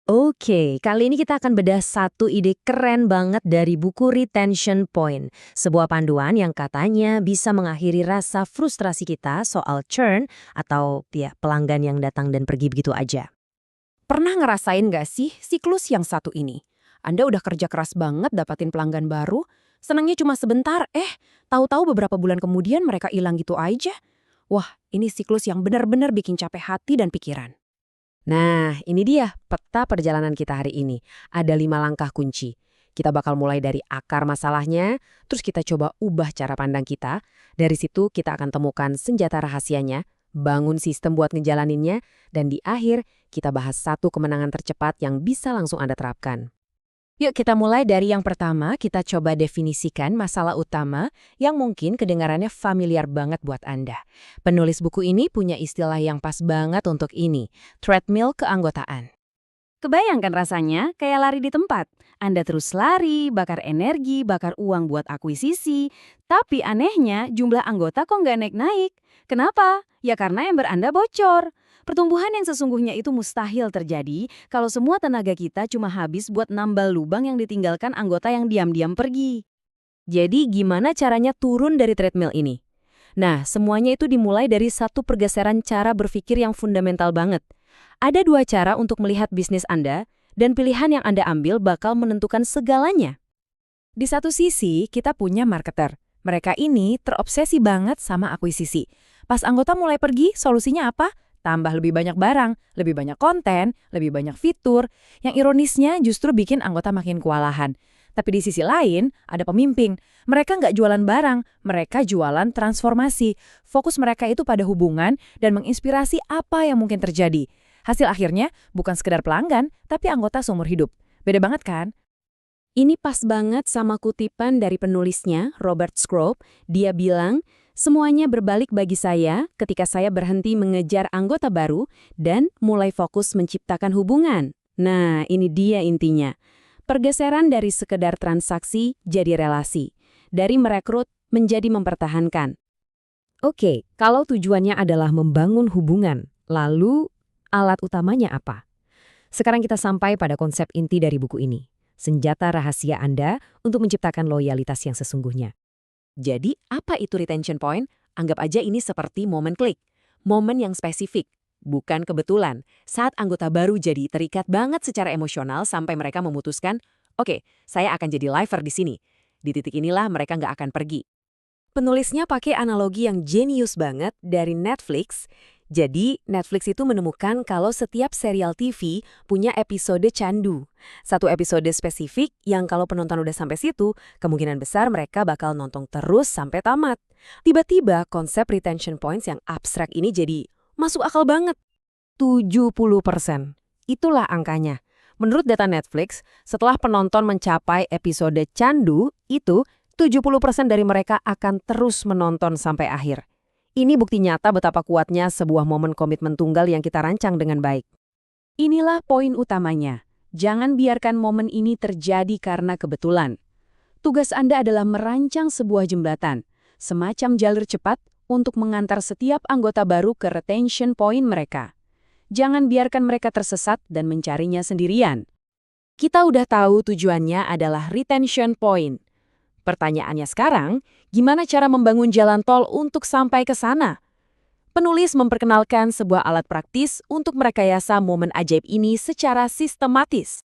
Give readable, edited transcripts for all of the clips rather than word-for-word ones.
Oke, kali ini kita akan bedah satu ide keren banget dari buku Retention Point. Sebuah panduan yang katanya bisa mengakhiri rasa frustrasi kita soal churn atau ya pelanggan yang datang dan pergi begitu aja. Pernah ngerasain nggak sih siklus yang satu ini? Anda udah kerja keras banget dapatin pelanggan baru, senangnya cuma sebentar, tahu-tahu beberapa bulan kemudian mereka hilang gitu aja. Wah, ini siklus yang benar-benar bikin capek hati dan pikiran. Nah, ini dia peta perjalanan kita hari ini. Ada 5 langkah kunci. Kita bakal mulai dari akar masalahnya, terus kita coba ubah cara pandang kita. Dari situ kita akan temukan senjata rahasianya, bangun sistem buat ngejalaninnya, dan di akhir kita bahas satu kemenangan tercepat yang bisa langsung Anda terapkan. Yuk kita mulai dari yang pertama, kita coba definisikan masalah utama yang mungkin kedengarannya familiar banget buat Anda. Penulis buku ini punya istilah yang pas banget untuk ini, treadmill keanggotaan. Kebayangkan rasanya kayak lari di tempat. Anda terus lari, bakar energi, bakar uang buat akuisisi. Tapi anehnya jumlah anggota kok nggak naik-naik. Kenapa? Ya karena ember Anda bocor. Pertumbuhan yang sesungguhnya itu mustahil terjadi kalau semua tenaga kita cuma habis buat nambal lubang yang ditinggalkan anggota yang diam-diam pergi. Jadi gimana caranya turun dari treadmill ini? Nah, semuanya itu dimulai dari satu pergeseran cara berpikir yang fundamental banget. Ada 2 cara untuk melihat bisnis Anda, dan pilihan yang Anda ambil bakal menentukan segalanya. Di satu sisi, kita punya marketer. Mereka ini terobsesi banget sama akuisisi. Pas anggota mulai pergi, solusinya apa? Tambah lebih banyak barang, lebih banyak konten, lebih banyak fitur. Yang ironisnya justru bikin anggota makin kewalahan. Tapi di sisi lain, ada pemimpin. Mereka nggak jualan barang, mereka jualan transformasi. Fokus mereka itu pada hubungan dan menginspirasi apa yang mungkin terjadi. Hasil akhirnya bukan sekedar pelanggan, tapi anggota seumur hidup. Beda banget kan? Ini pas banget sama kutipan dari penulisnya, Robert Scrope. Dia bilang, semuanya berbalik bagi saya ketika saya berhenti mengejar anggota baru dan mulai fokus menciptakan hubungan. Nah, ini dia intinya. Pergeseran dari sekedar transaksi jadi relasi. Dari merekrut menjadi mempertahankan. Oke, kalau tujuannya adalah membangun hubungan, lalu alat utamanya apa? Sekarang kita sampai pada konsep inti dari buku ini. Senjata rahasia Anda untuk menciptakan loyalitas yang sesungguhnya. Jadi, apa itu retention point? Anggap aja ini seperti momen klik. Momen yang spesifik. Bukan kebetulan. Saat anggota baru jadi terikat banget secara emosional sampai mereka memutuskan, oke, saya akan jadi lifer di sini. Di titik inilah mereka nggak akan pergi. Penulisnya pakai analogi yang jenius banget dari Netflix. Jadi, Netflix itu menemukan kalau setiap serial TV punya episode candu. Satu episode spesifik yang kalau penonton udah sampai situ, kemungkinan besar mereka bakal nonton terus sampai tamat. Tiba-tiba konsep retention points yang abstrak ini jadi masuk akal banget. 70%. Itulah angkanya. Menurut data Netflix, setelah penonton mencapai episode candu, itu 70% dari mereka akan terus menonton sampai akhir. Ini bukti nyata betapa kuatnya sebuah momen komitmen tunggal yang kita rancang dengan baik. Inilah poin utamanya. Jangan biarkan momen ini terjadi karena kebetulan. Tugas Anda adalah merancang sebuah jembatan, semacam jalur cepat untuk mengantar setiap anggota baru ke retention point mereka. Jangan biarkan mereka tersesat dan mencarinya sendirian. Kita udah tahu tujuannya adalah retention point. Pertanyaannya sekarang, gimana cara membangun jalan tol untuk sampai ke sana? Penulis memperkenalkan sebuah alat praktis untuk merekayasa momen ajaib ini secara sistematis.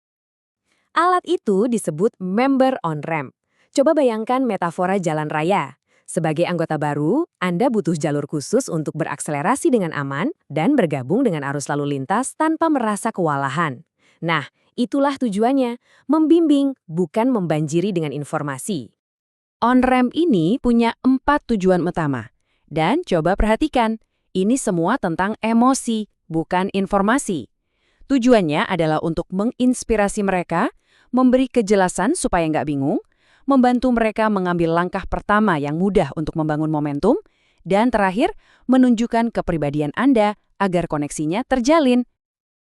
Alat itu disebut member on ramp. Coba bayangkan metafora jalan raya. Sebagai anggota baru, Anda butuh jalur khusus untuk berakselerasi dengan aman dan bergabung dengan arus lalu lintas tanpa merasa kewalahan. Nah, itulah tujuannya, membimbing, bukan membanjiri dengan informasi. On-ramp ini punya 4 tujuan utama. Dan coba perhatikan, ini semua tentang emosi, bukan informasi. Tujuannya adalah untuk menginspirasi mereka, memberi kejelasan supaya nggak bingung, membantu mereka mengambil langkah pertama yang mudah untuk membangun momentum, dan terakhir, menunjukkan kepribadian Anda agar koneksinya terjalin.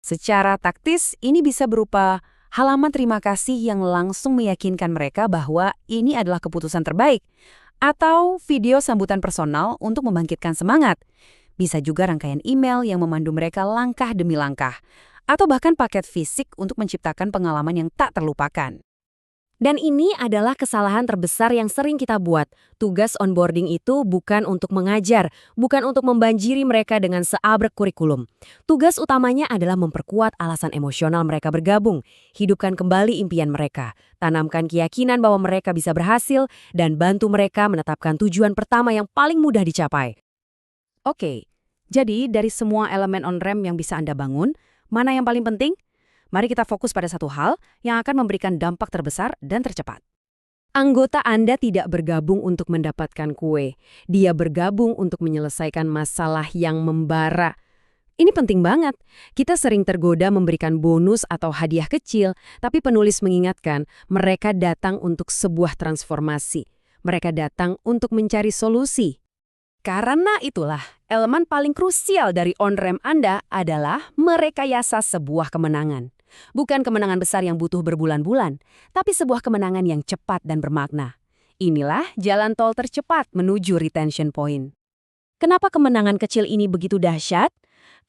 Secara taktis, ini bisa berupa halaman terima kasih yang langsung meyakinkan mereka bahwa ini adalah keputusan terbaik, atau video sambutan personal untuk membangkitkan semangat. Bisa juga rangkaian email yang memandu mereka langkah demi langkah, atau bahkan paket fisik untuk menciptakan pengalaman yang tak terlupakan. Dan ini adalah kesalahan terbesar yang sering kita buat. Tugas onboarding itu bukan untuk mengajar, bukan untuk membanjiri mereka dengan seabrek kurikulum. Tugas utamanya adalah memperkuat alasan emosional mereka bergabung, hidupkan kembali impian mereka, tanamkan keyakinan bahwa mereka bisa berhasil, dan bantu mereka menetapkan tujuan pertama yang paling mudah dicapai. Oke, jadi dari semua elemen on-ramp yang bisa Anda bangun, mana yang paling penting? Mari kita fokus pada satu hal yang akan memberikan dampak terbesar dan tercepat. Anggota Anda tidak bergabung untuk mendapatkan kue. Dia bergabung untuk menyelesaikan masalah yang membara. Ini penting banget. Kita sering tergoda memberikan bonus atau hadiah kecil, tapi penulis mengingatkan mereka datang untuk sebuah transformasi. Mereka datang untuk mencari solusi. Karena itulah, elemen paling krusial dari on-ramp Anda adalah merekayasa sebuah kemenangan. Bukan kemenangan besar yang butuh berbulan-bulan, tapi sebuah kemenangan yang cepat dan bermakna. Inilah jalan tol tercepat menuju retention point. Kenapa kemenangan kecil ini begitu dahsyat?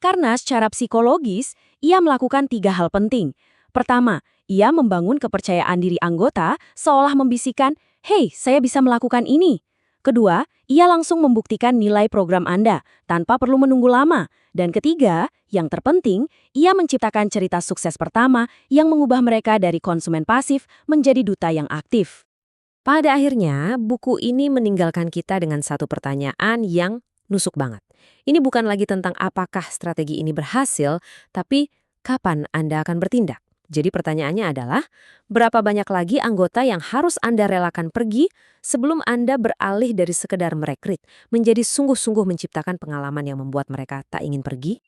Karena secara psikologis, ia melakukan 3 hal penting. Pertama, ia membangun kepercayaan diri anggota seolah membisikkan, "Hei, saya bisa melakukan ini." Kedua, ia langsung membuktikan nilai program Anda tanpa perlu menunggu lama. Dan ketiga, yang terpenting, ia menciptakan cerita sukses pertama yang mengubah mereka dari konsumen pasif menjadi duta yang aktif. Pada akhirnya, buku ini meninggalkan kita dengan satu pertanyaan yang nusuk banget. Ini bukan lagi tentang apakah strategi ini berhasil, tapi kapan Anda akan bertindak. Jadi pertanyaannya adalah, berapa banyak lagi anggota yang harus Anda relakan pergi sebelum Anda beralih dari sekedar merekrut menjadi sungguh-sungguh menciptakan pengalaman yang membuat mereka tak ingin pergi?